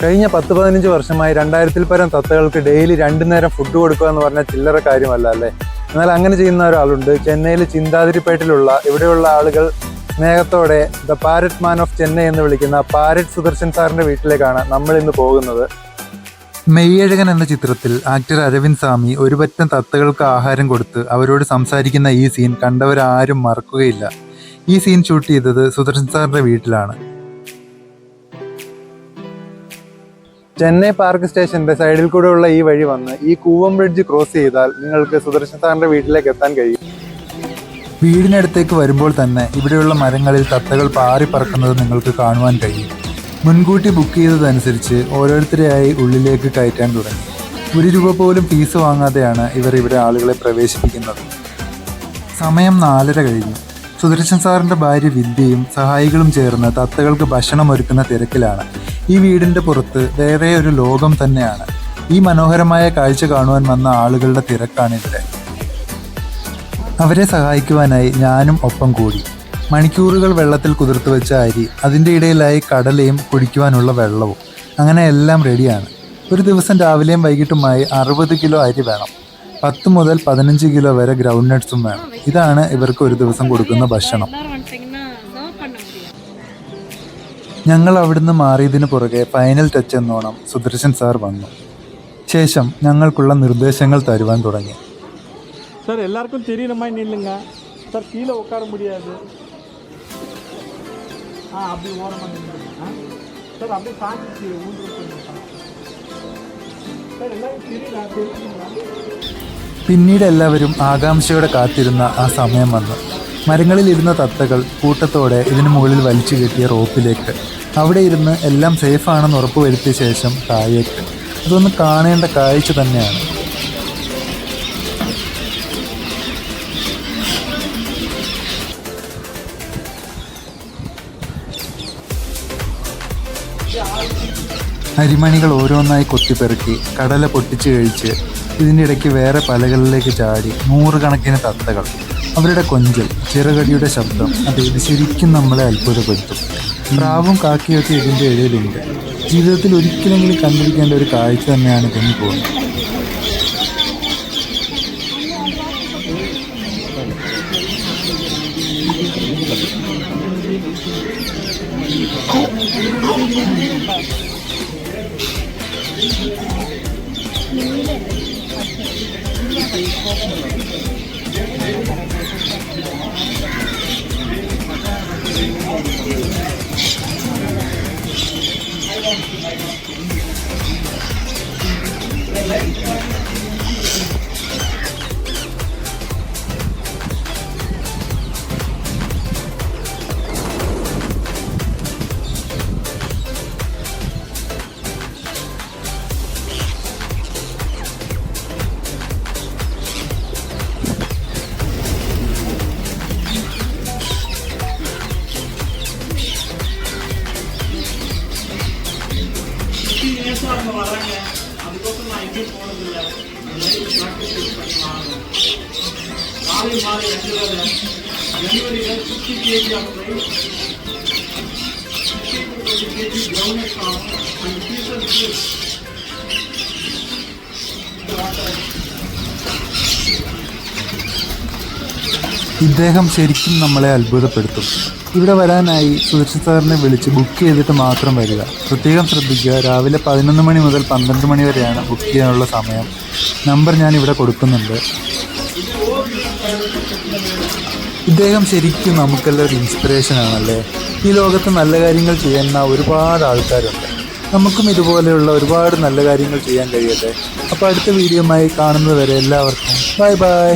കഴിഞ്ഞ 10-15 വർഷമായി 2000-ൽ പരം തത്തകൾക്ക് ഡെയിലി 2 നേരം ഫുഡ് കൊടുക്കുക എന്ന് പറഞ്ഞാൽ ചില്ലറ കാര്യമല്ല അല്ലേ. എന്നാൽ അങ്ങനെ ചെയ്യുന്ന ഒരാളുണ്ട്. ചെന്നൈയിൽ ചിന്താതിരിപ്പേട്ടിലുള്ള ഇവിടെയുള്ള ആളുകൾ സ്നേഹത്തോടെ the parrot man of Chennai എന്ന് വിളിക്കുന്ന പാരറ്റ് സുദർശൻ സാറിൻ്റെ വീട്ടിലേക്കാണ് നമ്മൾ ഇന്ന് പോകുന്നത്. മെയ്യഴകൻ എന്ന ചിത്രത്തിൽ ആക്ടർ അരവിന്ദ് സ്വാമി ഒരു പറ്റം തത്തകൾക്ക് ആഹാരം കൊടുത്ത് അവരോട് സംസാരിക്കുന്ന ഈ സീൻ കണ്ടവരാരും മറക്കുകയില്ല. ഈ സീൻ ഷൂട്ട് ചെയ്തത് സുദർശൻ സാറിൻ്റെ വീട്ടിലാണ്. ചെന്നൈ പാർക്ക് സ്റ്റേഷന്റെ സൈഡിൽ കൂടെ ഉള്ള ഈ വഴി വന്ന് ഈ കൂവം ബ്രിഡ്ജ് ക്രോസ് ചെയ്താൽ നിങ്ങൾക്ക് സുദർശൻ സാറിന്റെ വീട്ടിലേക്ക് എത്താൻ കഴിയും. വീടിനടുത്തേക്ക് വരുമ്പോൾ തന്നെ ഇവിടെയുള്ള മരങ്ങളിൽ തത്തകൾ പാറി പറക്കുന്നത് നിങ്ങൾക്ക് കാണുവാൻ കഴിയും. മുൻകൂട്ടി ബുക്ക് ചെയ്തതനുസരിച്ച് ഓരോരുത്തരെയായി ഉള്ളിലേക്ക് കയറ്റാൻ തുടങ്ങി. 1 രൂപ പോലും ഫീസ് വാങ്ങാതെയാണ് ഇവർ ഇവിടെ ആളുകളെ പ്രവേശിപ്പിക്കുന്നത്. സമയം 4:30 കഴിഞ്ഞു. സുദർശൻ സാറിൻ്റെ ഭാര്യ വിദ്യയും സഹായികളും ചേർന്ന് തത്തകൾക്ക് ഭക്ഷണം ഒരുക്കുന്ന തിരക്കിലാണ്. ഈ വീടിൻ്റെ പുറത്ത് വേറെ ഒരു ലോകം തന്നെയാണ്. ഈ മനോഹരമായ കാഴ്ച കാണുവാൻ വന്ന ആളുകളുടെ തിരക്കാണിവിടെ. അവരെ സഹായിക്കുവാനായി ഞാനും ഒപ്പം കൂടി. മണിക്കൂറുകൾ വെള്ളത്തിൽ കുതിർത്ത് വെച്ച അരി, അതിൻ്റെ ഇടയിലായി കടലയും കുടിക്കുവാനുള്ള വെള്ളവും, അങ്ങനെ എല്ലാം റെഡിയാണ്. ഒരു ദിവസം രാവിലെയും വൈകിട്ടുമായി 60 കിലോ അരി വേണം. 10 മുതൽ 15 കിലോ വരെ ഗ്രൗണ്ട് നട്ട്സും വേണം. ഇതാണ് ഇവർക്ക് ഒരു ദിവസം കൊടുക്കുന്ന ഭക്ഷണം. ഞങ്ങൾ അവിടുന്ന് മാറിയതിന് പുറകെ ഫൈനൽ ടച്ച് എന്നോണം സുദർശൻ സാർ വന്നു. ശേഷം ഞങ്ങൾക്കുള്ള നിർദ്ദേശങ്ങൾ തരുവാൻ തുടങ്ങി. சார் எல்லாருக்கும் தெரியுற மாதிரி நில்லுங்க சார். கீழே உட்கார முடியாது. அப்படி ஓரமாக நில்லுங்க சார். அப்படியே சாஞ்சிச்சு ஊன்று சார். எல்லாரும் தெரியுங்களா? പിന്നീട് എല്ലാവരും ആകാംക്ഷയോടെ കാത്തിരുന്ന ആ സമയം വന്നു. മരങ്ങളിലിരുന്ന തത്തകൾ കൂട്ടത്തോടെ ഇതിനു മുകളിൽ വലിച്ചു കെട്ടിയ റോപ്പിലേക്ക്, അവിടെ ഇരുന്ന് എല്ലാം സേഫാണെന്ന് ഉറപ്പുവരുത്തിയ ശേഷം താഴേക്ക്. അതൊന്ന് കാണേണ്ട കാഴ്ച തന്നെയാണ്. അരിമണികൾ ഓരോന്നായി കൊത്തിപ്പെറുക്കി കടല പൊട്ടിച്ച് കഴിച്ച് ഇതിൻ്റെ ഇടയ്ക്ക് വേറെ പലകളിലേക്ക് ചാടി 100 കണക്കിന് തത്തകൾ. അവരുടെ കൊഞ്ചൽ, ചിറകടിയുടെ ശബ്ദം, ഇത് ശരിക്കും നമ്മളെ അത്ഭുതപ്പെടുത്തും. പ്രാവും കാക്കിയൊക്കെ ഇതിൻ്റെ ഇടയിലുണ്ട്. ജീവിതത്തിൽ ഒരിക്കലെങ്കിലും കണ്ടിരിക്കേണ്ട ഒരു കാഴ്ച തന്നെയാണ് ഇതിന് പോകുന്നത്. வராங்க. அதுக்கோசம் நான் எங்கேயும் போனதில்லை. ப்ராக்டிஸ் காலை மாலை 2 வேலை ஜனவரியில் 50 kg of rice, 50 to 20 kg groundnut corn and seasonal fruits. ഇദ്ദേഹം ശരിക്കും നമ്മളെ അത്ഭുതപ്പെടുത്തും. ഇവിടെ വരാനായി സുദർശൻ സാറിനെ വിളിച്ച് ബുക്ക് ചെയ്തിട്ട് മാത്രം വരിക. പ്രത്യേകം ശ്രദ്ധിക്കുക, രാവിലെ 11 മണി മുതൽ 12 മണി വരെയാണ് ബുക്ക് ചെയ്യാനുള്ള സമയം. നമ്പർ ഞാൻ ഇവിടെ കൊടുക്കുന്നുണ്ട്. ഇദ്ദേഹം ശരിക്കും നമുക്കെല്ലാം ഒരു ഇൻസ്പിറേഷൻ ആണല്ലേ. ഈ ലോകത്ത് നല്ല കാര്യങ്ങൾ ചെയ്യുന്ന ഒരുപാട് ആൾക്കാരുണ്ട്. നമുക്കും ഇതുപോലെയുള്ള ഒരുപാട് നല്ല കാര്യങ്ങൾ ചെയ്യാൻ കഴിയട്ടെ. അപ്പോൾ അടുത്ത വീഡിയോയുമായി കാണുന്നത് വരെ എല്ലാവർക്കും ബൈ ബൈ.